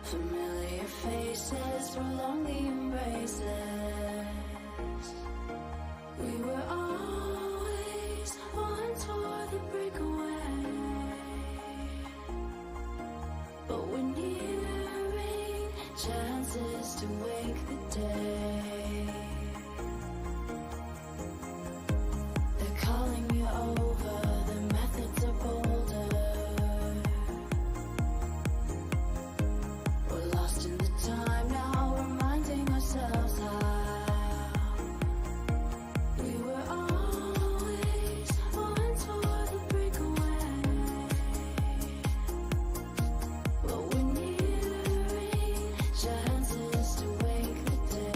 Familiar faces prolong the embraces. We were always one toward the breakaway, but we're nearing chances to wake the day. They're calling you over, the methods are bolder. We're lost in the time now, reminding ourselves how we were always one toward the breakaway, but we're nearing chances to wake the day.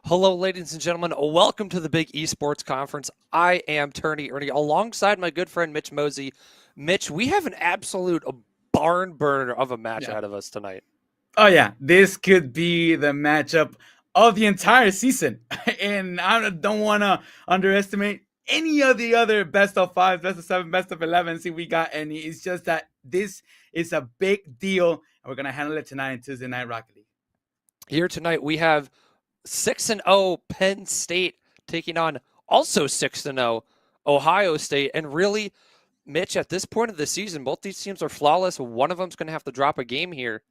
Hello, ladies and gentlemen. Welcome to the big Esports conference. I am Turney Ernie alongside my good friend Mitch Mosey. Mitch, we have an absolute barn burner of a match ahead of us tonight. Oh, yeah. This could be the matchup of the entire season. And I don't want to underestimate any of the other best of 5, best of 7, best of 11. See, we got any. It's just that this is a big deal, and we're going to handle it tonight in Tuesday Night Rocket League. Here tonight, we have 6-0 Penn State taking on also 6-0 Ohio State. And really, Mitch, at this point of the season, both these teams are flawless. One of them's going to have to drop a game here.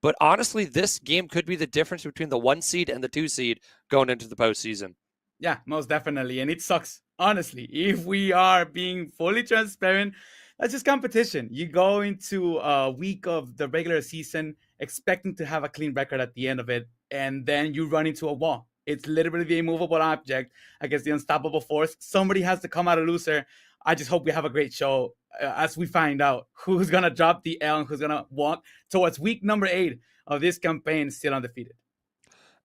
But honestly, this game could be the difference between the 1 seed and the 2 seed going into the postseason. Yeah, most definitely. And it sucks, honestly. If we are being fully transparent, that's just competition. You go into a week of the regular season expecting to have a clean record at the end of it, and then you run into a wall. It's literally the immovable object against the unstoppable force. Somebody has to come out a loser. I just hope we have a great show as we find out who's going to drop the L and who's going to walk towards week number 8 of this campaign, still undefeated.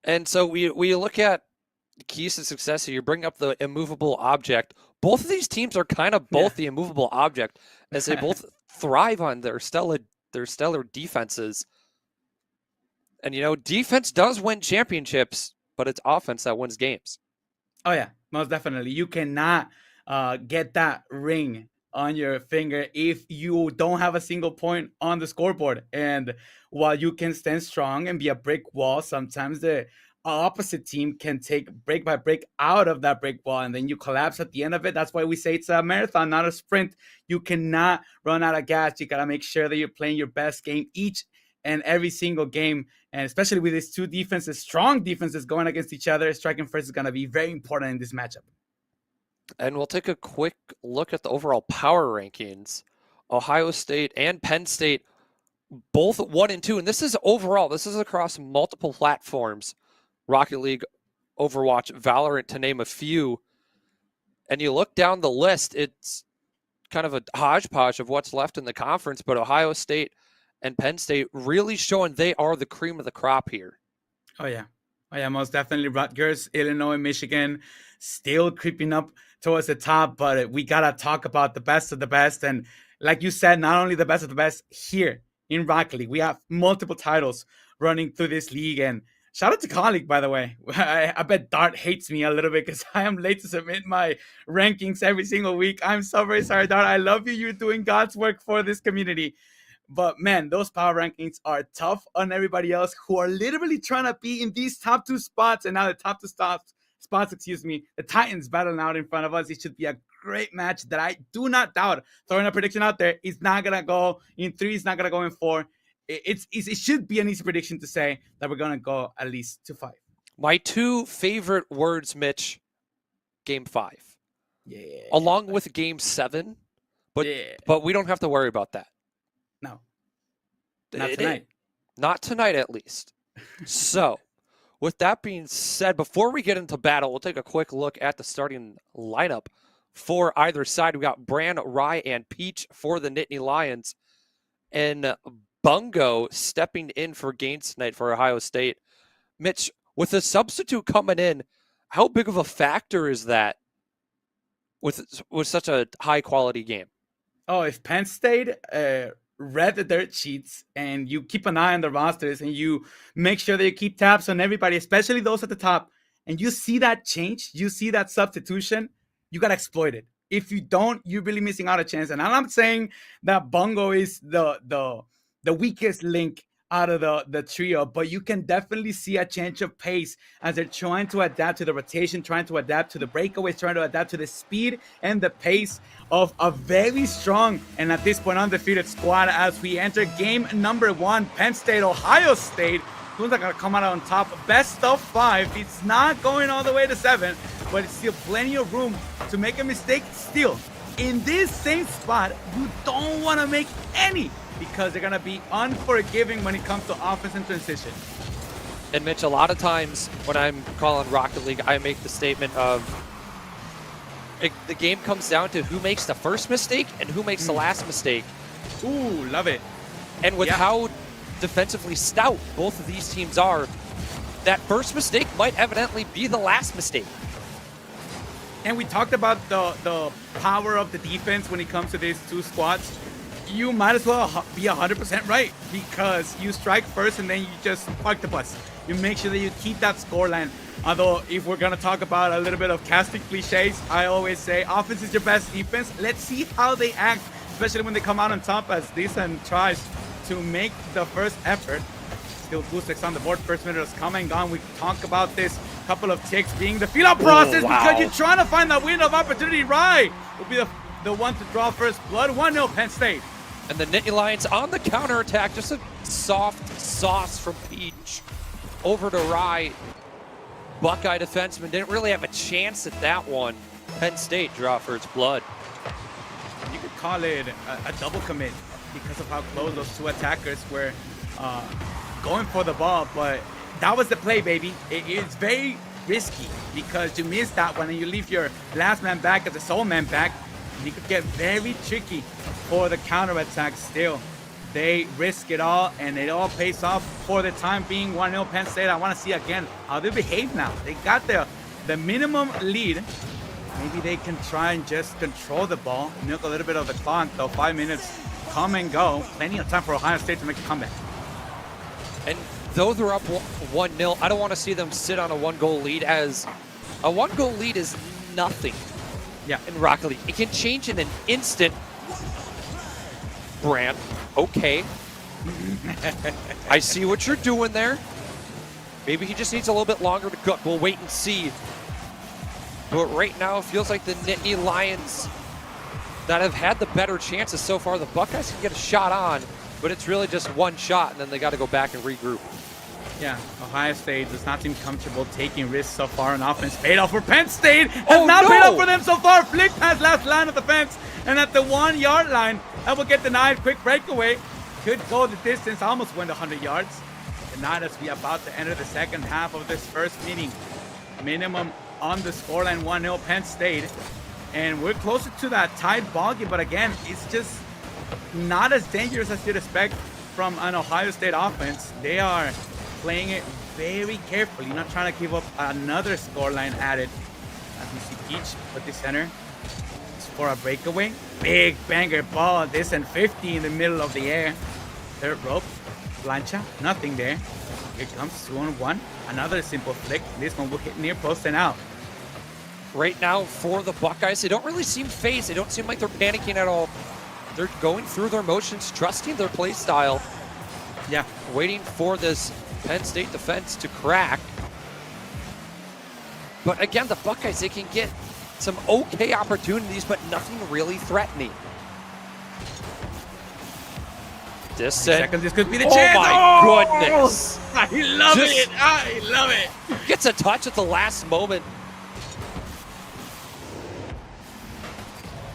And so we look at keys to success here. You bring up the immovable object. Both of these teams are kind of both the immovable object, as they both thrive on their stellar defenses. And, you know, defense does win championships, but it's offense that wins games. Oh, yeah, most definitely. You cannot get that ring on your finger if you don't have a single point on the scoreboard. And while you can stand strong and be a brick wall, sometimes the opposite team can take break by break out of that brick wall, and then you collapse at the end of it. That's why we say it's a marathon, not a sprint. You cannot run out of gas. You got to make sure that you're playing your best game each and every single game. And especially with these two defenses, strong defenses going against each other, striking first is going to be very important in this matchup. And we'll take a quick look at the overall power rankings. Ohio State and Penn State, both 1 and 2. And this is overall, this is across multiple platforms. Rocket League, Overwatch, Valorant, to name a few. And you look down the list, it's kind of a hodgepodge of what's left in the conference, but Ohio State and Penn State really showing they are the cream of the crop here. Oh, yeah, most definitely. Rutgers, Illinois, Michigan, still creeping up towards the top, but we got to talk about the best of the best. And like you said, not only the best of the best here in Rocket League, we have multiple titles running through this league. And shout out to Colleague, by the way. I bet Dart hates me a little bit because I am late to submit my rankings every single week. I'm so very sorry, Dart. I love you. You're doing God's work for this community. But, man, those power rankings are tough on everybody else who are literally trying to be in these top 2 spots. And now the top 2 spots, the Titans battling out in front of us. It should be a great match that I do not doubt. Throwing a prediction out there, it's not going to go in 3. It's not going to go in 4. It should be an easy prediction to say that we're going to go at least to 5. My 2 favorite words, Mitch, Game 5. Yeah. Along with Game 7, but we don't have to worry about that. No. Not tonight. Not tonight, at least. So, with that being said, before we get into battle, we'll take a quick look at the starting lineup for either side. We got Bran, Rye, and Peach for the Nittany Lions. And Bungo stepping in for Gaines tonight for Ohio State. Mitch, with a substitute coming in, how big of a factor is that with such a high-quality game? Oh, if Penn State read the dirt sheets and you keep an eye on the rosters and you make sure that you keep tabs on everybody, especially those at the top, and you see that change, you see that substitution, you got to exploit it. If you don't, you're really missing out a chance. And I'm not saying that Bungo is the weakest link out of the trio, but you can definitely see a change of pace as they're trying to adapt to the rotation, trying to adapt to the breakaways, trying to adapt to the speed and the pace of a very strong and at this point undefeated squad as we enter game number 1. Penn State, Ohio State. Who's not going to come out on top? Best of 5. It's not going all the way to 7, but it's still plenty of room to make a mistake. Still, in this same spot, you don't want to make any, because they're going to be unforgiving when it comes to offense and transition. And Mitch, a lot of times when I'm calling Rocket League, I make the statement of the game comes down to who makes the first mistake and who makes the last mistake. Ooh, love it. And with how defensively stout both of these teams are, that first mistake might evidently be the last mistake. And we talked about the power of the defense when it comes to these two squads. You might as well be 100% right, because you strike first and then you just park the bus. You make sure that you keep that scoreline. Although, if we're going to talk about a little bit of casting cliches, I always say offense is your best defense. Let's see how they act, especially when they come out on top, as Decent tries to make the first effort. Still Gustek's on the board. First minute has come and gone. We talk about this couple of ticks being the feel-out process because you're trying to find that window of opportunity. Rye will be the one to draw first blood. 1-0 Penn State. And the Nittany Lions on the counterattack. Just a soft sauce from Peach over to Rye. Buckeye defenseman didn't really have a chance at that one. Penn State draw for its blood. you could call it a double commit because of how close those two attackers were going for the ball. But that was the play, baby. It's very risky because you miss that one and you leave your last man back as a sole man back. And it could get very tricky for the counter attack still. They risk it all and it all pays off for the time being. 1-0 Penn State. I want to see again how they behave now. They got the minimum lead. Maybe they can try and just control the ball, milk a little bit of the clock, though 5 minutes come and go. Plenty of time for Ohio State to make a comeback. And though they're up 1-0, I don't want to see them sit on a 1-goal lead, as a 1-goal lead is nothing in Rocket League. It can change in an instant. Brand, okay. I see what you're doing there. Maybe he just needs a little bit longer to cook. We'll wait and see. But right now, it feels like the Nittany Lions that have had the better chances so far. The Buckeyes can get a shot on, but it's really just one shot, and then they got to go back and regroup. Yeah, Ohio State does not seem comfortable taking risks so far on offense. Paid off for Penn State. Has not paid off for them so far. Flick pass last line of the fence. And at the 1 yard line, that will get denied. Quick breakaway. Could go the distance. Almost went 100 yards. And not as we about to enter the second half of this first meeting. Minimum on the scoreline, 1-0 Penn State. And we're closer to that tied ball game. But again, it's just not as dangerous as you'd expect from an Ohio State offense. They are playing it very carefully, not trying to give up another scoreline added. As we see Peach put the center. It's for a breakaway. Big banger ball. This and 50 in the middle of the air. Third rope. Plancha. Nothing there. Here comes 2-on-1. Another simple flick. This one will hit near post and out. Right now for the Buckeyes, they don't really seem phased. They don't seem like they're panicking at all. They're going through their motions, trusting their play style. Yeah. Waiting for this Penn State defense to crack. But again, the Buckeyes, they can get some okay opportunities, but nothing really threatening. Seconds, this could be the oh chance. My goodness. I love it. I love it. Gets a touch at the last moment.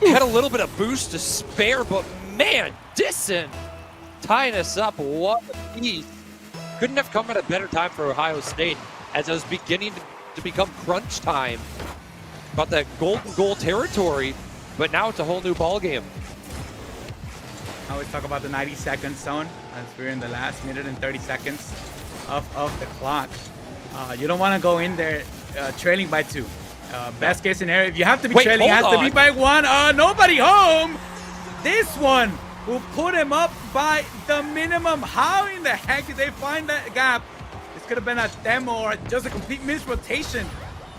Had a little bit of boost to spare, but man, Disson tying us up. What a piece. Couldn't have come at a better time for Ohio State, as it was beginning to become crunch time. About that golden goal territory, but now it's a whole new ball game. I always talk about the 90-second zone as we're in the last minute and 30 seconds of the clock. You don't want to go in there trailing by 2. Best case scenario, if you have to be trailing, it has to be by 1. Nobody home. This one will put him up by the minimum. How in the heck did they find that gap? This could have been a demo or just a complete misrotation,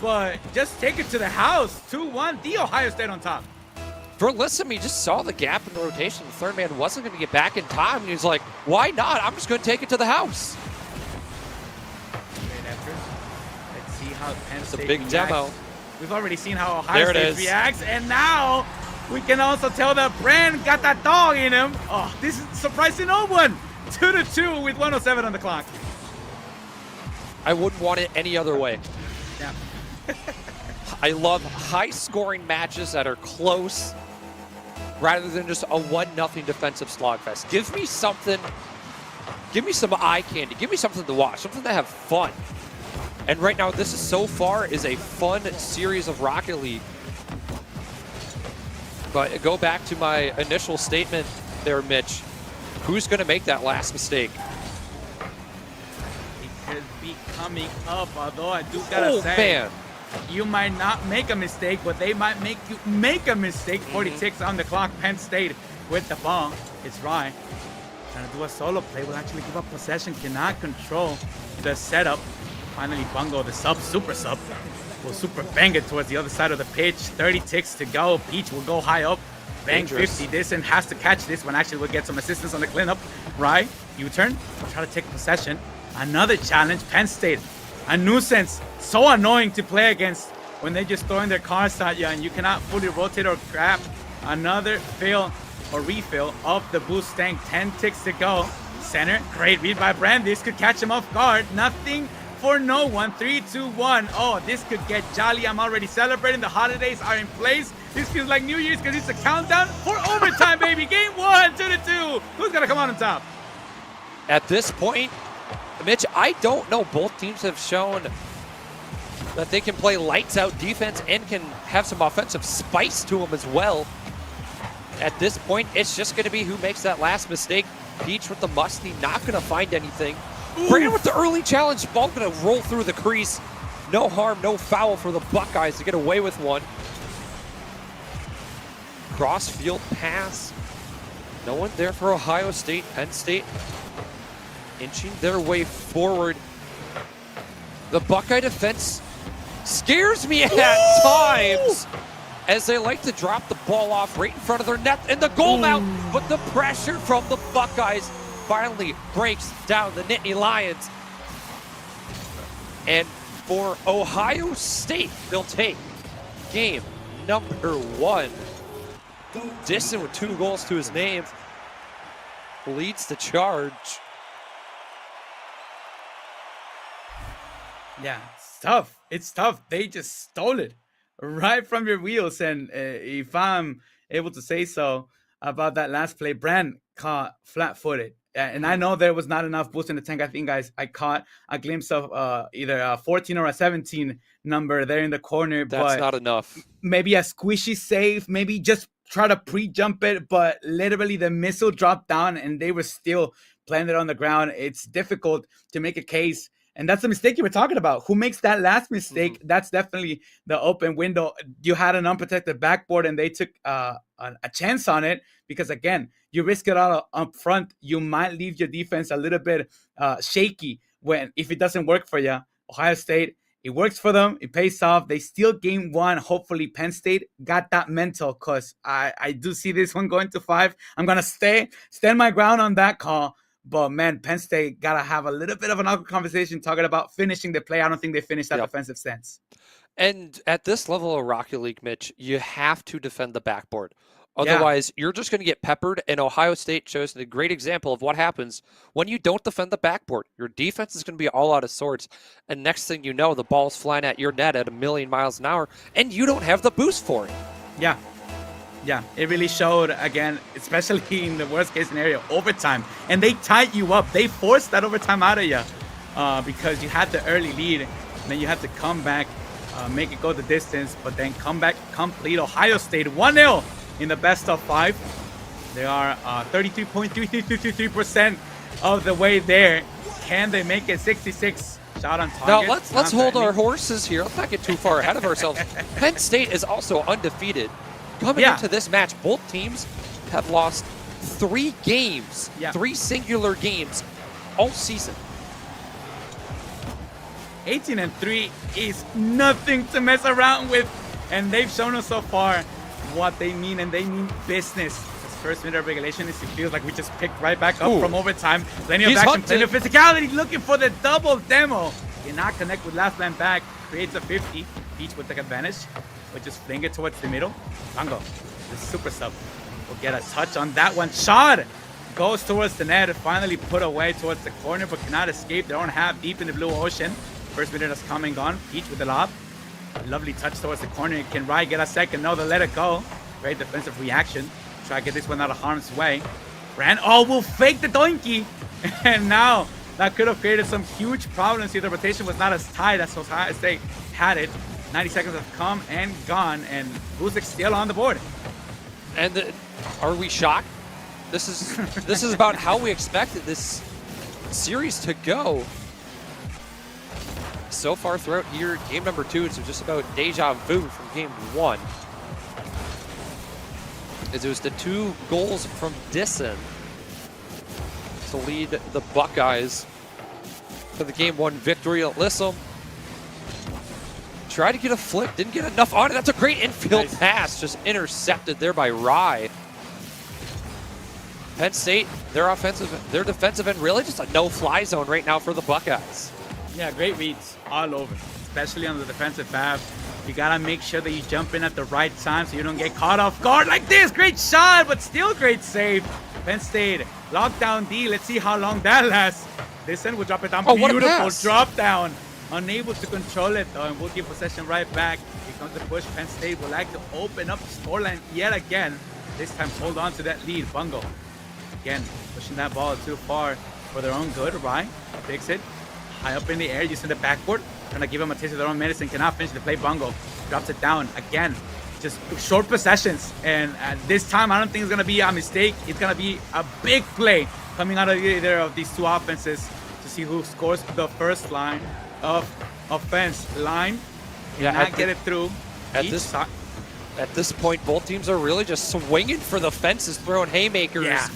but just take it to the house. 2-1, the Ohio State on top. For Lissam, he just saw the gap in the rotation. The third man wasn't going to get back in time, and he's like, why not? I'm just going to take it to the house. Great effort. Let's see how Penn State It's a big reacts. demo. We've already seen how Ohio State reacts, and now we can also tell that Brand got that dog in him. Oh, this is surprising no one. 2-2 with 1:07 on the clock. I wouldn't want it any other way. Yeah. I love high-scoring matches that are close rather than just a 1-0 defensive slogfest. Give me something. Give me some eye candy. Give me something to watch, something to have fun. And right now, this is so far is a fun series of Rocket League. But go back to my initial statement there, Mitch. Who's going to make that last mistake? It could be coming up, although I do gotta say, man. You might not make a mistake, but they might make you make a mistake. 46 on the clock. Penn State with the ball. It's Rye trying to do a solo play. Will actually give up possession. Cannot control the setup. Finally, Bungo, the super sub, will super bang it towards the other side of the pitch. 30 ticks to go. Peach will go high up. Bang. Dangerous. 50. This and has to catch this one. Actually, will get some assistance on the cleanup. Rye, U-turn. Try to take possession. Another challenge. Penn State, a nuisance. So annoying to play against when they're just throwing their cards at you and you cannot fully rotate or grab. Another fill or refill of the boost tank. 10 ticks to go. Center. Great read by Brand. This could catch him off guard. Nothing for no one. 3-2-1. Oh, this could get jolly. I'm already celebrating. The holidays are in place. This feels like New Year's because it's a countdown for overtime, baby. Game 1, 2-2. Who's going to come out on top? At this point, Mitch, I don't know. Both teams have shown that they can play lights out defense and can have some offensive spice to them as well. At this point, it's just going to be who makes that last mistake. Peach with the musty, not going to find anything. Brandon with the early challenge, ball going to roll through the crease. No harm, no foul for the Buckeyes to get away with one. Cross-field pass. No one there for Ohio State. Penn State inching their way forward. The Buckeye defense scares me at times as they like to drop the ball off right in front of their net and the goal mount. But the pressure from the Buckeyes finally breaks down the Nittany Lions. And for Ohio State, they'll take game number 1. Disson with 2 goals to his name leads the charge. Yeah, it's tough. It's tough. They just stole it right from your wheels. And if I'm able to say so about that last play, Brand caught flat-footed. And I know there was not enough boost in the tank. I think, guys, I caught a glimpse of either a 14 or a 17 number there in the corner. That's not enough. Maybe a squishy save. Maybe just try to pre-jump it. But literally the missile dropped down and they were still planted on the ground. It's difficult to make a case. And that's the mistake you were talking about. Who makes that last mistake? That's definitely the open window. You had an unprotected backboard and they took a chance on it because, again, you risk it all up front. You might leave your defense a little bit shaky if it doesn't work for you. Ohio State, it works for them. It pays off. They steal game 1. Hopefully, Penn State got that mental because I do see this one going to 5. I'm going to stand my ground on that call. But, man, Penn State got to have a little bit of an awkward conversation talking about finishing the play. I don't think they finished that defensive stance. And at this level of Rocket League, Mitch, you have to defend the backboard. Otherwise, you're just going to get peppered. And Ohio State shows a great example of what happens when you don't defend the backboard. Your defense is going to be all out of sorts. And next thing you know, the ball's flying at your net at 1,000,000 miles an hour, and you don't have the boost for it. Yeah. Yeah, it really showed, again, especially in the worst-case scenario, overtime. And they tied you up. They forced that overtime out of you because you had the early lead. And then you had to come back, make it go the distance, but then come back, complete. Ohio State 1-0 in the best of 5. They are 33.33% of the way there. Can they make it 66? Shot on target. Now, let's hold our horses here. Let's not get too far ahead of ourselves. Penn State is also undefeated. Coming into this match, both teams have lost 3 games, 3 singular games all season. 18-3 is nothing to mess around with, and they've shown us so far what they mean, and they mean business. This first minute of regulation, it feels like we just picked right back up from overtime. Plenty of action, plenty of physicality, looking for the double demo. Cannot connect with last man back, creates a 50. Peach will take advantage. But just fling it towards the middle. Tango, the super sub, will get a touch on that one. Shot goes towards the net. Finally put away towards the corner, but cannot escape. They don't have deep in the blue ocean. First minute has come and gone. Peach with the lob. A lovely touch towards the corner. Can Rye get a second? No, they let it go. Great defensive reaction. Try to get this one out of harm's way. Brand, will fake the donkey. And now that could have created some huge problems here. The rotation was not as tight as Ohio State had it. 90 seconds have come and gone, and Busick still on the board. And are we shocked? This is about how we expected this series to go. So far throughout here, game number 2, it's just about deja vu from game 1. As it was the 2 goals from Disson to lead the Buckeyes for the game 1 victory. Lissom tried to get a flip, didn't get enough on it. That's a great infield pass, just intercepted there by Rye. Penn State, their defensive end, really just a no-fly zone right now for the Buckeyes. Yeah, great reads all over, especially on the defensive half. You gotta make sure that you jump in at the right time so you don't get caught off guard like this. Great shot, but still great save. Penn State, lockdown D. Let's see how long that lasts. This end will drop it down. Beautiful drop down. Unable to control it, though, and we'll give possession right back. Here comes the push. Penn State would like to open up the scoreline yet again. This time, hold on to that lead. Bungo, again, pushing that ball too far for their own good. Rye picks it high up in the air, using the backboard. Trying to give them a taste of their own medicine. Cannot finish the play. Bungo drops it down again. Just short possessions. And this time, I don't think it's going to be a mistake. It's going to be a big play coming out of either of these two offenses to see who scores the first line of offense. Line cannot get it through. At this point, both teams are really just swinging for the fences, throwing haymakers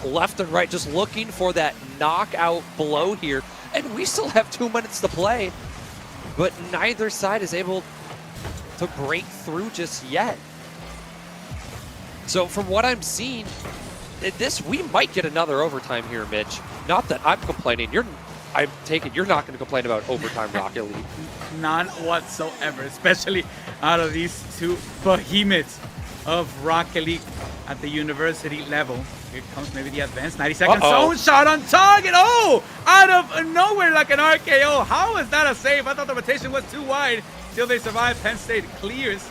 left and right, just looking for that knockout blow here. And we still have 2 minutes to play, but neither side is able to break through just yet. So from what I'm seeing, we might get another overtime here, Mitch. Not that I'm complaining. I'm taking you're not going to complain about overtime Rocket League. None whatsoever, especially out of these two behemoths of Rocket League at the university level. Here comes maybe the advanced 90 seconds zone shot on target. Oh, out of nowhere like an RKO. How is that a save? I thought the rotation was too wide. Still they survive. Penn State clears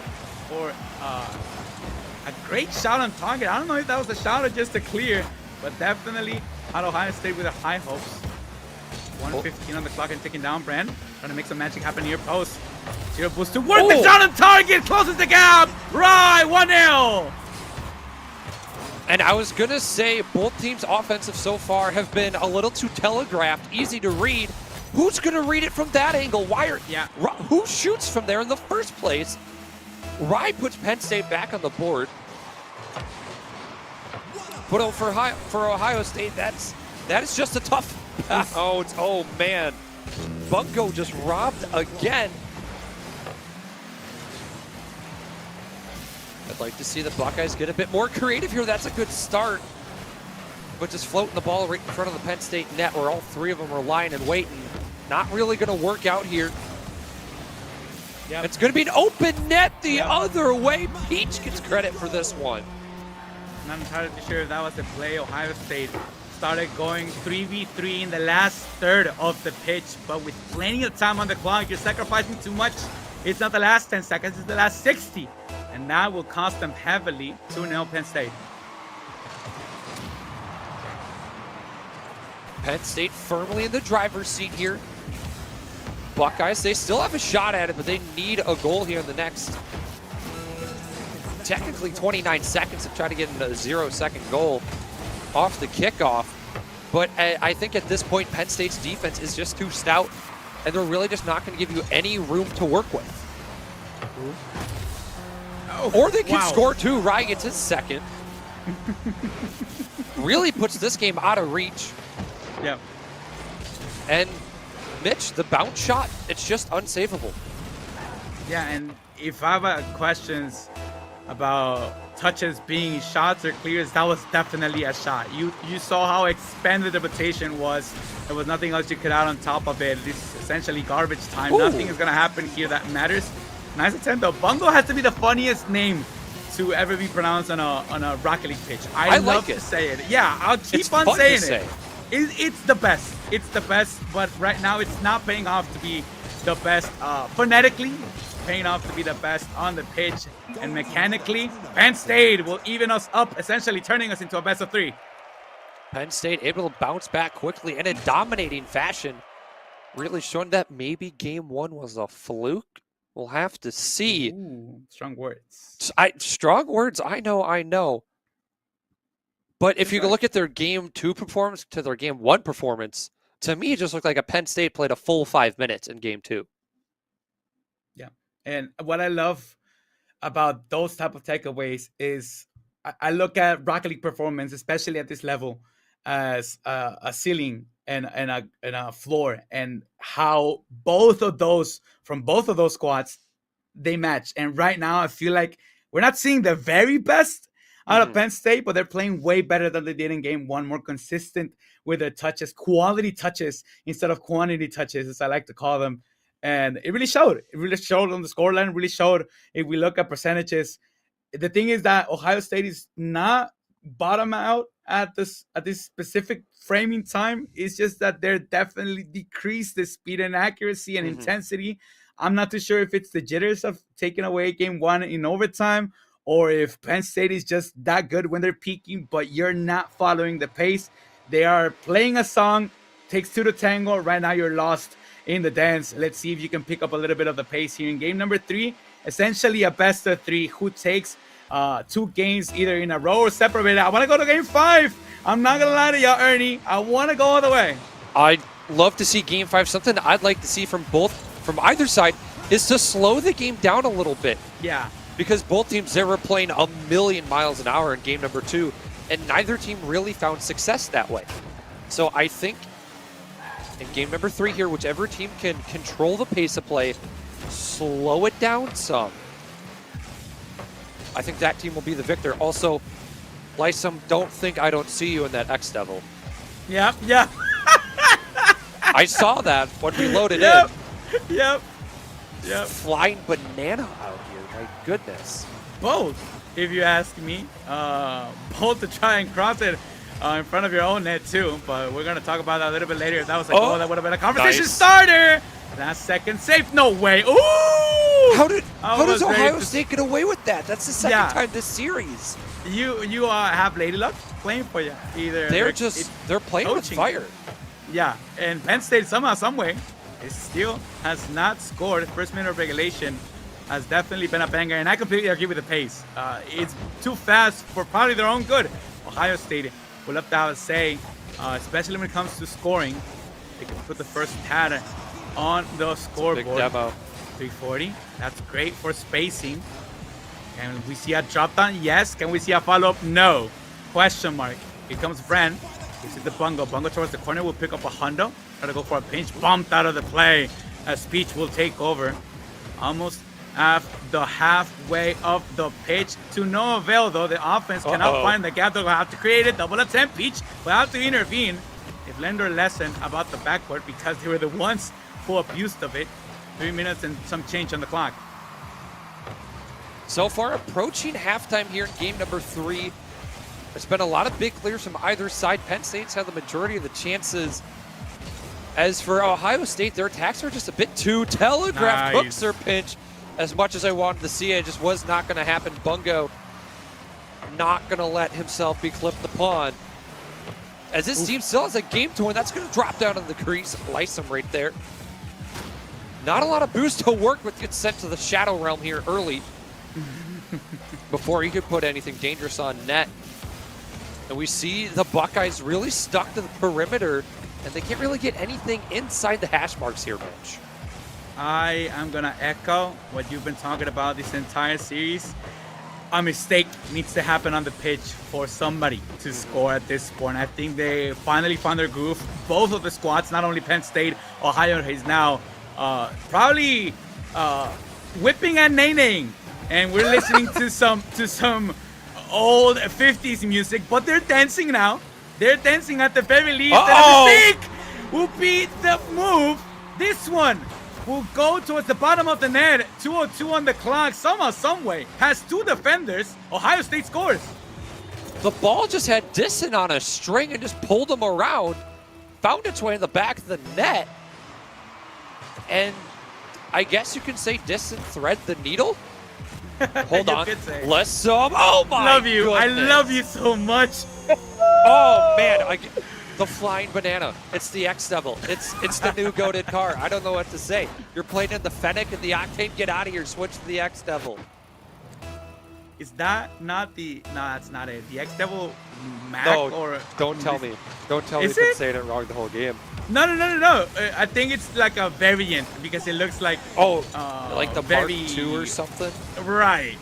for a great shot on target. I don't know if that was a shot or just a clear, but definitely out of Ohio State with the high hopes. 1:15 on the clock and ticking down. Brand trying to make some magic happen near post. Zero boost to work the shot on target. Closes the gap. Right, 1-0. And I was going to say both teams' offensive so far have been a little too telegraphed, easy to read. Who's going to read it from that angle? Who shoots from there in the first place? Rye puts Penn State back on the board. But for Ohio State, that is just a tough. Oh man, Bungo just robbed again. I'd like to see the Buckeyes get a bit more creative here. That's a good start. But just floating the ball right in front of the Penn State net where all three of them are lying and waiting. Not really going to work out here. Yep. It's going to be an open net the other way. Peach gets credit for this one. Not entirely sure if that was the play. Ohio State started going 3v3 in the last third of the pitch, but with plenty of time on the clock, you're sacrificing too much. It's not the last 10 seconds, it's the last 60. And that will cost them heavily. 2-0 Penn State. Penn State firmly in the driver's seat here. Buckeyes, they still have a shot at it, but they need a goal here in the next, technically 29 seconds to try to get a 0-second goal off the kickoff. But I think at this point, Penn State's defense is just too stout, and they're really just not going to give you any room to work with. Or they can score too. Rye gets his second. Really puts this game out of reach. Yeah. And Mitch, the bounce shot, it's just unsavable. Yeah, and if I have questions about touches being shots or clears, that was definitely a shot. You saw how expanded the rotation was. There was nothing else you could add on top of it. This is essentially garbage time. Nothing is going to happen here that matters. Nice attempt though. Bungo has to be the funniest name to ever be pronounced on a Rocket League pitch. I love to say it. Yeah, I'll keep on saying it. It's the best. It's the best, but right now it's not paying off to be the best phonetically. It's paying off to be the best on the pitch, and mechanically, Penn State will even us up, essentially turning us into a best of three. Penn State able to bounce back quickly and in dominating fashion, really showing that maybe game one was a fluke. We'll have to see. Ooh, strong words. Strong words. I know. But if you look at their game 2 performance to their game 1 performance, to me, it just looked like a Penn State played a full 5 minutes in game 2. Yeah. And what I love about those type of takeaways is I look at Rocket League performance, especially at this level, as a ceiling and a floor, and how from both of those squads, they match. And right now, I feel like we're not seeing the very best out of Penn State, but they're playing way better than they did in game 1, more consistent with their touches, quality touches instead of quantity touches, as I like to call them. And it really showed. It really showed on the scoreline. It really showed if we look at percentages. The thing is that Ohio State is not bottom out at this specific framing time. It's just that they're definitely decreased the speed and accuracy and intensity I'm not too sure if it's the jitters of taking away game one in overtime or if Penn State is just that good when they're peaking, but you're not following the pace. They are playing a song, takes two to tango. Right now, you're lost in the dance. Let's see if you can pick up a little bit of the pace here in game number 3. Essentially, a best of 3. Who takes 2 games either in a row or separated? I want to go to game 5. I'm not going to lie to y'all, Ernie. I want to go all the way. I'd love to see game 5. Something I'd like to see from either side is to slow the game down a little bit. Yeah. Because both teams, they were playing a million miles an hour in game number 2, and neither team really found success that way. So I think in game number 3 here, whichever team can control the pace of play, slow it down some, I think that team will be the victor. Also, Lysum, don't think I don't see you in that X-Devil. Yeah. I saw that when we loaded Yep. in. Yep. Flying banana out here, my goodness. Both, if you ask me. Both to try and cross it in front of your own net too, but we're gonna talk about that a little bit later. That was like, that would have been a conversation starter. Last second save, no way. Ooh! How does Ohio State get away with that? That's the second time this series. You have Lady Luck playing for you. Either they're playing coaching. with fire. Yeah, and Penn State somehow, some way, it still has not scored. First minute of regulation has definitely been a banger, and I completely agree with the pace. It's too fast for probably their own good. Ohio State will have to have a say, especially when it comes to scoring. They can put the first pad on the scoreboard. Big demo. 340. That's great for spacing. Can we see a drop down? Yes. Can we see a follow up? No. Question mark. Here comes Bren. Gives it the Bungo. Bungo towards the corner will pick up a hundo. Try to go for a pinch. Bumped out of the play. As Peach will take over. Almost at the halfway of the pitch. To no avail though. The offense cannot find the gap. They'll have to create it. Double attempt. Peach will have to intervene. They've learned their lesson about the backcourt because they were the ones who abused of it. 3 minutes and some change on the clock. So far, approaching halftime here in game number 3. There's been a lot of big clears from either side. Penn State's had the majority of the chances. As for Ohio State, their attacks are just a bit too telegraphed. Nice. Hooks their pinch. As much as I wanted to see it, just was not going to happen. Bungo not going to let himself be clipped upon. As this team still has a game to win, that's going to drop down in the crease. Lysum right there. Not a lot of boost to work with. Gets sent to the Shadow Realm here early before he could put anything dangerous on net. And we see the Buckeyes really stuck to the perimeter, and they can't really get anything inside the hash marks here, Mitch. I am going to echo what you've been talking about this entire series. A mistake needs to happen on the pitch for somebody to score at this point. I think they finally found their groove. Both of the squads, not only Penn State, Ohio is now probably whipping and naining. And we're listening to some old 50s music, but they're dancing now. They're dancing at the very least. And a mistake will be the move. This one will go towards the bottom of the net. 2:02 on the clock. Somehow, some way, has 2 defenders. Ohio State scores. The ball just had Disson on a string and just pulled him around. Found its way in the back of the net. And I guess you can say Disson thread the needle. Hold on. Let's oh my love you. goodness. I love you so much. Oh man, the flying banana. It's the X-Devil. It's the new goated car. I don't know what to say. You're playing in the Fennec and the Octane. Get out of here. Switch to the X-Devil. Is that not the? No, that's not it. The X-Devil Mac or? Don't tell me. Don't tell me Is you've been it? saying it wrong the whole game. No. I think it's like a variant because it looks like like the Mark II or something. Right.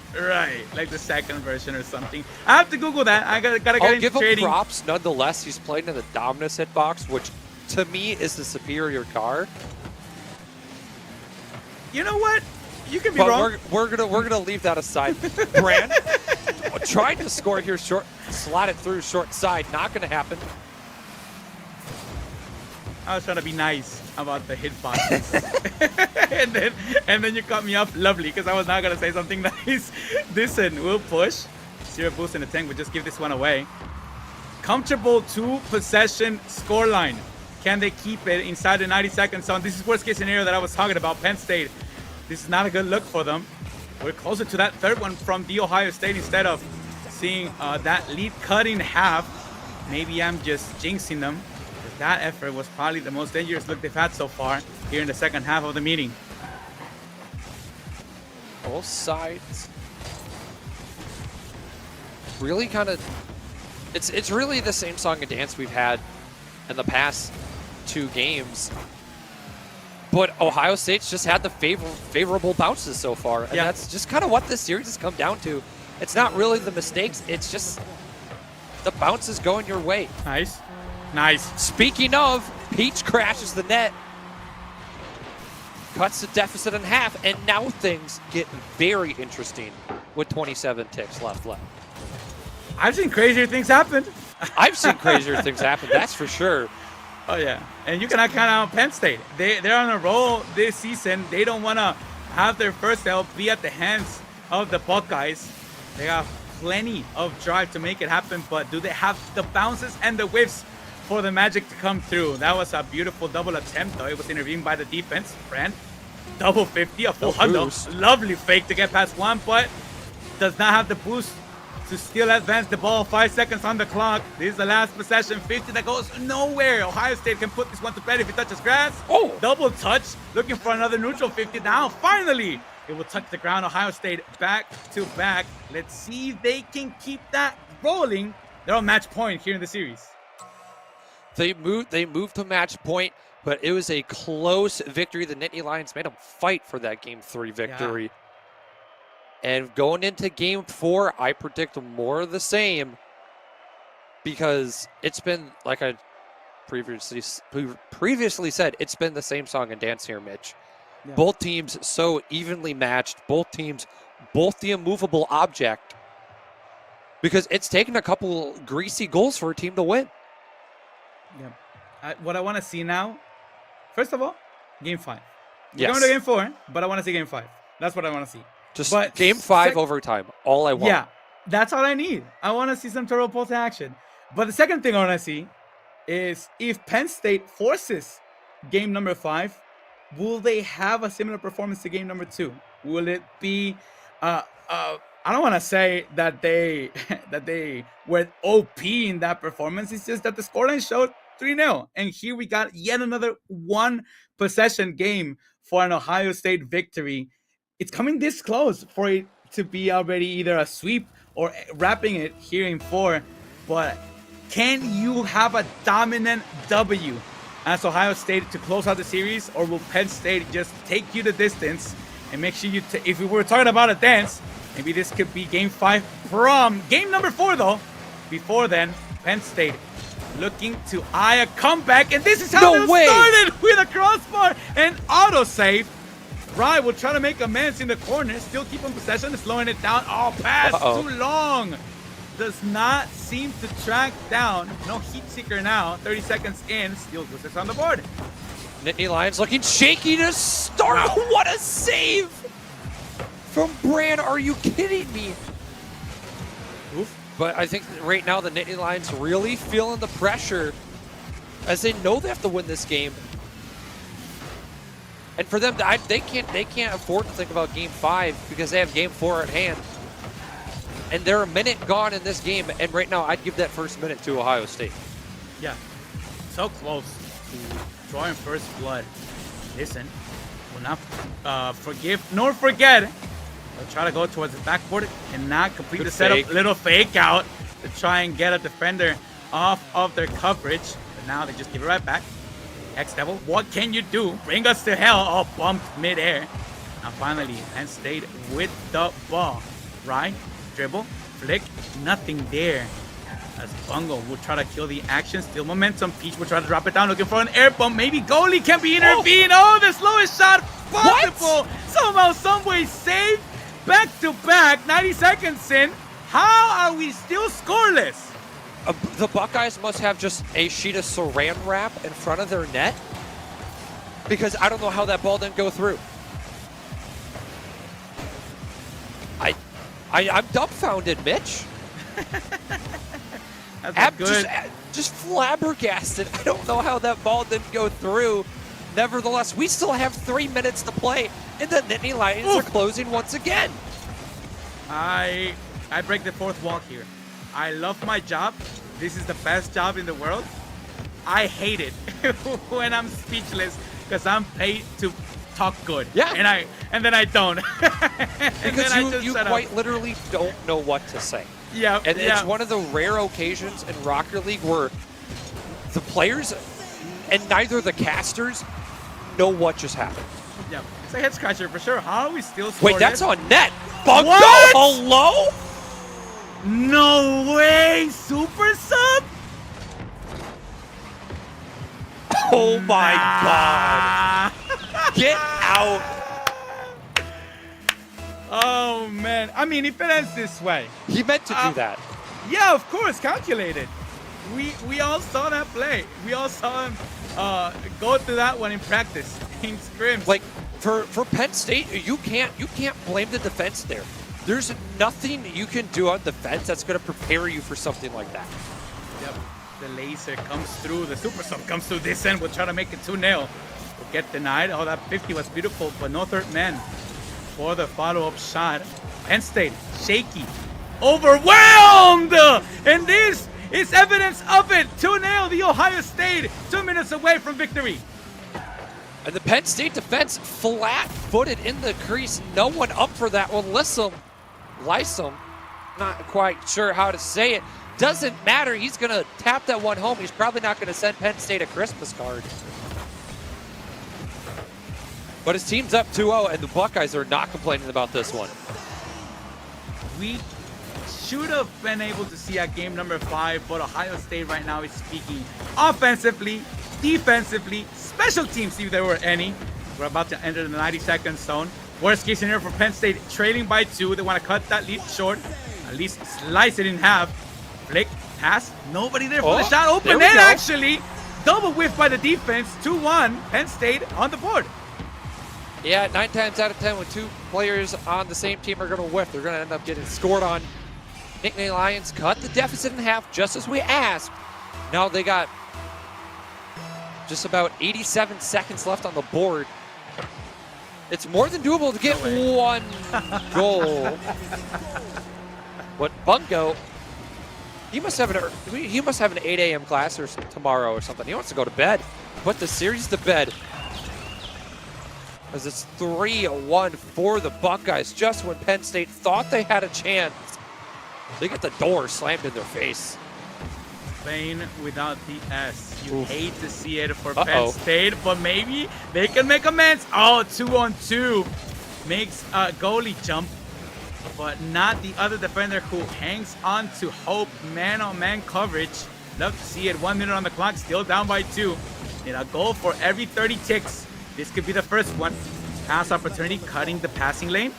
Like the second version or something. I have to Google that. I gotta get I'll into give him trading. props nonetheless. He's playing in the Dominus hitbox, which to me is the superior car. You know what? You can be But wrong. we're gonna leave that aside. Brand trying to score here, slot it through short side. Not gonna happen. I was trying to be nice about the hitboxes. and then you cut me off lovely because I was not gonna say something nice. Listen, we'll push. 0 boost in the tank. We'll just give this one away. Comfortable 2-possession scoreline. Can they keep it inside the 90 second zone? This is worst case scenario that I was talking about. Penn State This is not a good look for them. We're closer to that third one from the Ohio State instead of seeing that lead cut in half. Maybe I'm just jinxing them. That effort was probably the most dangerous look they've had so far here in the second half of the meeting. Both sides really kind of, it's really the same song and dance we've had in the past 2 games. But Ohio State's just had the favorable bounces so far. And that's just kind of what this series has come down to. It's not really the mistakes. It's just the bounces going your way. Nice. Nice. Speaking of, Peach crashes the net. Cuts the deficit in half. And now things get very interesting with 27 ticks left. I've seen crazier things happen. I've seen crazier things happen, that's for sure. Oh, yeah. And you cannot count out Penn State. They're on a roll this season. They don't want to have their first L be at the hands of the Buckeyes. They have plenty of drive to make it happen, but do they have the bounces and the whiffs for the magic to come through? That was a beautiful double attempt, though. It was intervened by the defense. Brand, double 50, a full hundo. Lovely fake to get past one, but does not have the boost to still advance the ball. 5 seconds on the clock. This is the last possession. 50 that goes nowhere. Ohio State can put this one to bed if he touches grass. Oh! Double touch. Looking for another neutral 50 now. Finally, it will touch the ground. Ohio State back to back. Let's see if they can keep that rolling. They're on match point here in the series. They moved to match point, but it was a close victory. The Nittany Lions made them fight for that Game 3 victory. Yeah. And going into Game 4, I predict more of the same, because it's been, like I previously said, it's been the same song and dance here, Mitch. Yeah. Both teams so evenly matched. Both teams, both the immovable object, because it's taken a couple greasy goals for a team to win. Yeah. What I want to see now, first of all, Game 5. We're Yes. going to Game 4, but I want to see Game 5. That's what I want to see. Just but Game 5 overtime, all I want. Yeah, that's all I need. I want to see some turbo pulse action. But the second thing I want to see is if Penn State forces game number 5, will they have a similar performance to game number 2? Will it be, I don't want to say that they were OP in that performance. It's just that the scoreline showed 3-0. And here we got yet another 1 possession game for an Ohio State victory. It's coming this close for it to be already either a sweep or wrapping it here in 4. But can you have a dominant W as Ohio State to close out the series? Or will Penn State just take you the distance and make sure you, if we were talking about a dance, maybe this could be Game 5 from game number 4, though. Before then, Penn State looking to eye a comeback. And this is how they started with a crossbar and autosave. Rye will try to make amends in the corner. Still keep in possession. Slowing it down. Oh, pass too long. Does not seem to track down. No heat seeker now. 30 seconds in. Still loses on the board. Nittany Lions looking shaky to start. Wow. What a save from Brand. Are you kidding me? Oof. But I think right now the Nittany Lions really feeling the pressure, as they know they have to win this game. And for them, they can't afford to think about Game 5 because they have Game 4 at hand. And they're a minute gone in this game. And right now, I'd give that first minute to Ohio State. Yeah, so close to drawing first blood. Listen, will not forgive nor forget. They'll try to go towards the backboard and not complete the setup. Little fake out to try and get a defender off of their coverage. But now they just give it right back. X-Devil, what can you do? Bring us to hell. Oh, bumped midair. Now finally, Penn State with the ball. Right, dribble, flick, nothing there. As Bungo will try to kill the action. Still momentum. Peach will try to drop it down, looking for an air bump. Maybe goalie can be intervened. Oh, the slowest shot possible. What? Somehow, someway saved. Back to back, 90 seconds in. How are we still scoreless? The Buckeyes must have just a sheet of saran wrap in front of their net, because I don't know how that ball didn't go through. I'm dumbfounded, Mitch. That's good. Just flabbergasted. I don't know how that ball didn't go through. Nevertheless, we still have 3 minutes to play, and the Nittany Lions are closing once again. I break the fourth wall here. I love my job. This is the best job in the world. I hate it when I'm speechless because I'm paid to talk good. Yeah. And then I don't. Because you quite literally don't know what to say. Yeah. And it's one of the rare occasions in Rocket League where the players and neither the casters know what just happened. Yeah. It's a head scratcher for sure. How are we still scoring? Wait, that's on net. Bungo, What? hello? No way! Super sub? Oh my god. Get out. Oh man. I mean, if it ends this way. He meant to do that. Yeah, of course, calculated. We all saw that play. We all saw him go through that one in practice, in scrims. Like for Penn State, you can't blame the defense there. There's nothing you can do on defense that's going to prepare you for something like that. Yep. The laser comes through. The super sub comes through this end. We'll try to make it 2-0. We'll get denied. Oh, that 50 was beautiful, but no third man for the follow-up shot. Penn State, shaky, overwhelmed, and this is evidence of it. 2-0, the Ohio State, 2 minutes away from victory. And the Penn State defense flat-footed in the crease. No one up for that one. Lysum, not quite sure how to say it. Doesn't matter. He's going to tap that one home. He's probably not going to send Penn State a Christmas card. But his team's up 2-0, and the Buckeyes are not complaining about this one. We should have been able to see at game number 5, but Ohio State right now is speaking offensively, defensively, special teams if there were any. We're about to enter the 90-second zone. Worst case scenario for Penn State, trailing by 2. They want to cut that lead short, at least slice it in half. Flick, pass, nobody there for the shot. Open end, actually. Double whiff by the defense. 2-1, Penn State on the board. Yeah, 9 times out of 10 when 2 players on the same team are going to whiff, they're going to end up getting scored on. Nittany Lions cut the deficit in half just as we asked. Now they got just about 87 seconds left on the board. It's more than doable to get one goal. But Bungo, he must have an 8 a.m. class or tomorrow or something. He wants to go to bed. Put the series to bed. As it's 3-1 for the Buckeyes. Just when Penn State thought they had a chance, they get the door slammed in their face. Spain without the S. You hate to see it for Penn State, but maybe they can make amends. Oh, 2-on-2 makes a goalie jump, but not the other defender who hangs on to hope. Man-on-man coverage. Love to see it. 1 minute on the clock, still down by 2. Need a goal for every 30 ticks. This could be the first one. Pass opportunity, cutting the passing lane.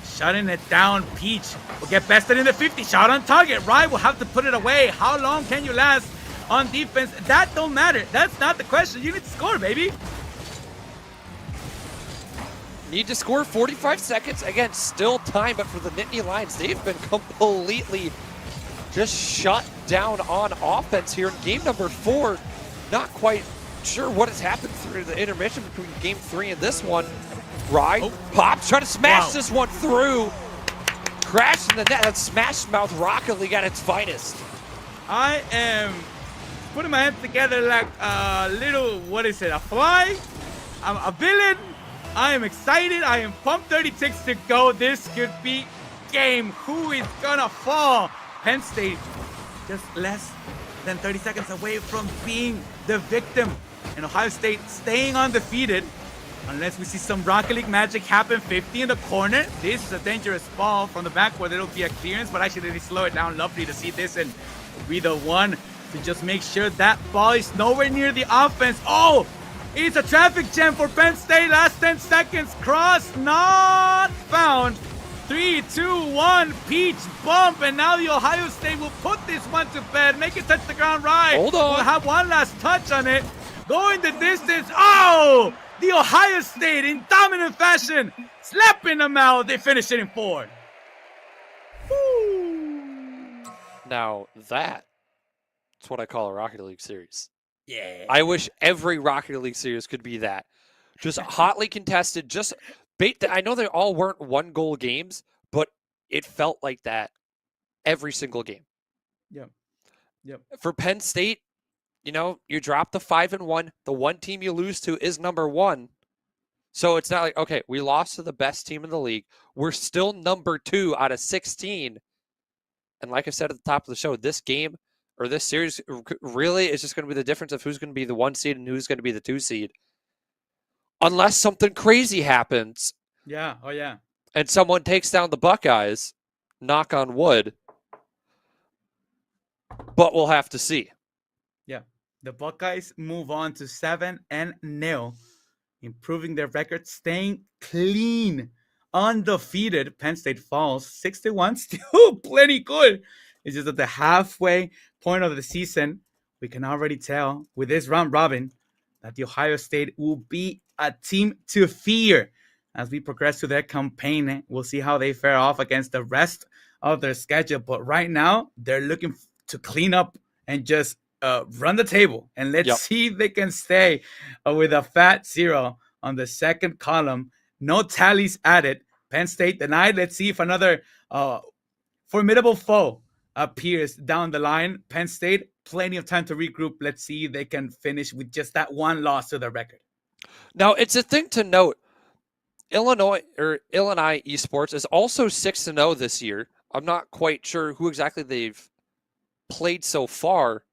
Shutting it down. Peach will get bested in the 50. Shot on target. Rye will have to put it away. How long can you last on defense? That don't matter. That's not the question. You need to score, baby. Need to score 45 seconds. Again, still time, but for the Nittany Lions, they've been completely just shut down on offense here in game number 4. Not quite sure what has happened through the intermission between game 3 and this one. Rye pops, trying to smash this one through. Crash in the net. That Smash Mouth Rocket League at its finest. I am putting my hands together like a little, what is it, a fly? I'm a villain. I am excited. I am pumped. 30 ticks to go. This could be game. Who is gonna fall? Penn State just less than 30 seconds away from being the victim. And Ohio State staying undefeated. Unless we see some Rocket League magic happen. 50 in the corner. This is a dangerous ball from the backward. It'll be a clearance, but actually they slow it down. Lovely to see this and be the one to just make sure that ball is nowhere near the offense. Oh, it's a traffic jam for Penn State. Last 10 seconds. Cross not found. 3, 2, 1. Peach bump, and now the Ohio State will put this one to bed. Make it touch the ground right. Hold on. We'll have one last touch on it. Going the distance. Oh! The Ohio State, in dominant fashion, slap in the mouth. They finish it in 4. Woo. Now that's what I call a Rocket League series. Yeah. I wish every Rocket League series could be that. Just hotly contested. I know they all weren't 1-goal games, but it felt like that every single game. Yep. Yep. For Penn State, you drop the 5-1. The one team you lose to is number 1. So it's not like, okay, we lost to the best team in the league. We're still number 2 out of 16. And like I said at the top of the show, this game or this series really is just going to be the difference of who's going to be the 1 seed and who's going to be the 2 seed. Unless something crazy happens. Yeah. Oh, yeah. And someone takes down the Buckeyes, knock on wood. But we'll have to see. Yeah. The Buckeyes move on to 7-0, improving their record, staying clean, undefeated. Penn State falls 6-1, still plenty good. It's just at the halfway point of the season, we can already tell with this round robin that the Ohio State will be a team to fear as we progress to their campaign. We'll see how they fare off against the rest of their schedule. But right now, they're looking to clean up and just run the table. And let's see if they can stay with a fat 0 on the second column. No tallies added. Penn State denied. Let's see if another formidable foe appears down the line. Penn State, plenty of time to regroup. Let's see if they can finish with just that one loss to their record. Now, it's a thing to note. Illinois Esports is also 6-0 this year. I'm not quite sure who exactly they've played so far.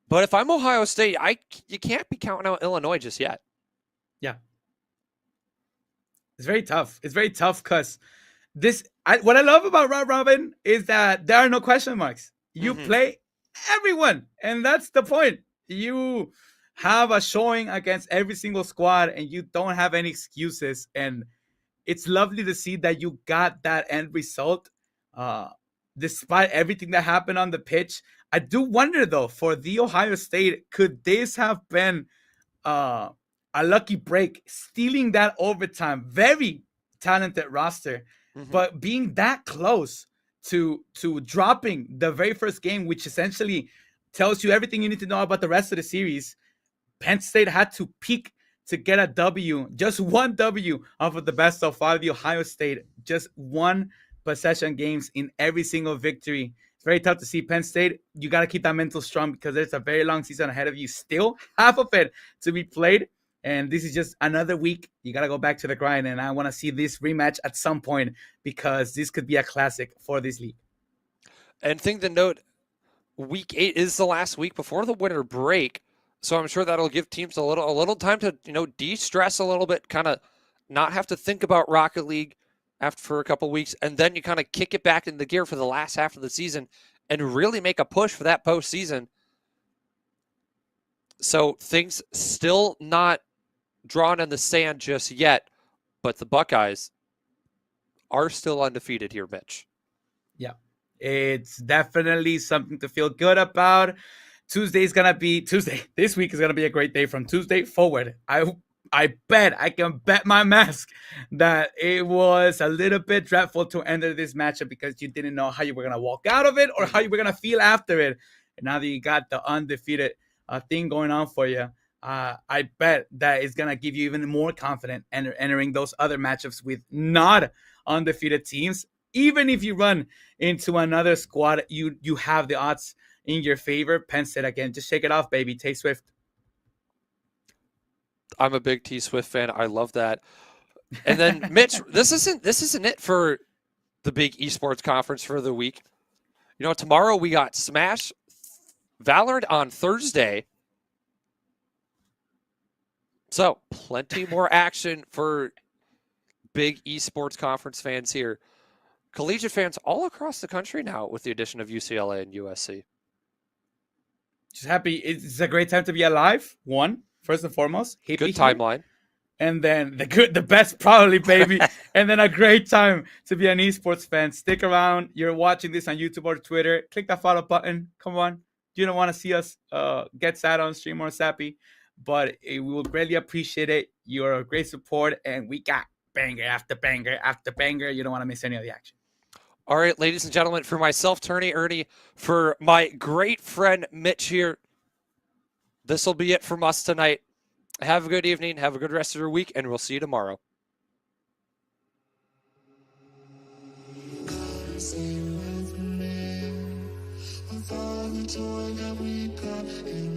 But if I'm Ohio State, you can't be counting out Illinois just yet. Yeah. It's very tough. It's very tough because what I love about round robin is that there are no question marks. You play everyone, and that's the point. You have a showing against every single squad, and you don't have any excuses. And it's lovely to see that you got that end result, despite everything that happened on the pitch. I do wonder, though, for the Ohio State, could this have been a lucky break, stealing that overtime? Very talented roster, but being that close to dropping the very first game, which essentially tells you everything you need to know about the rest of the series. Penn State had to peak to get a W, just one W off of the best of 5. The Ohio State, just 1 possession games in every single victory. It's very tough to see. Penn State, you got to keep that mental strong because there's a very long season ahead of you. Still half of it to be played. And this is just another week. You got to go back to the grind. And I want to see this rematch at some point because this could be a classic for this league. And thing to note, week 8 is the last week before the winter break. So I'm sure that'll give teams a little time to, de-stress a little bit, kind of not have to think about Rocket League for a couple weeks, and then you kind of kick it back into gear for the last half of the season and really make a push for that postseason. So things still not drawn in the sand just yet, but the Buckeyes are still undefeated here, Mitch. Yeah. It's definitely something to feel good about. This week is going to be a great day from Tuesday forward. I can bet my mask that it was a little bit dreadful to enter this matchup because you didn't know how you were going to walk out of it or how you were going to feel after it. And now that you got the undefeated thing going on for you, I bet that it's going to give you even more confidence entering those other matchups with not undefeated teams. Even if you run into another squad, you have the odds in your favor. Penn State, again, just shake it off, baby. Tay Swift. I'm a big T Swift fan. I love that. And then Mitch, this isn't it for the big esports conference for the week. Tomorrow we got Smash Valorant on Thursday. So plenty more action for big esports conference fans here. Collegiate fans all across the country now with the addition of UCLA and USC. Just happy. It's a great time to be alive. First and foremost. Good timeline. And then the best probably, baby. And then a great time to be an esports fan. Stick around. You're watching this on YouTube or Twitter. Click that follow button. Come on. You don't want to see us get sad on stream or sappy. But we will greatly appreciate it. You're a great support. And we got banger after banger after banger. You don't want to miss any of the action. All right, ladies and gentlemen, for myself, Turney Ernie, for my great friend Mitch here, this will be it from us tonight. Have a good evening. Have a good rest of your week, and we'll see you tomorrow. With all the joy that we got in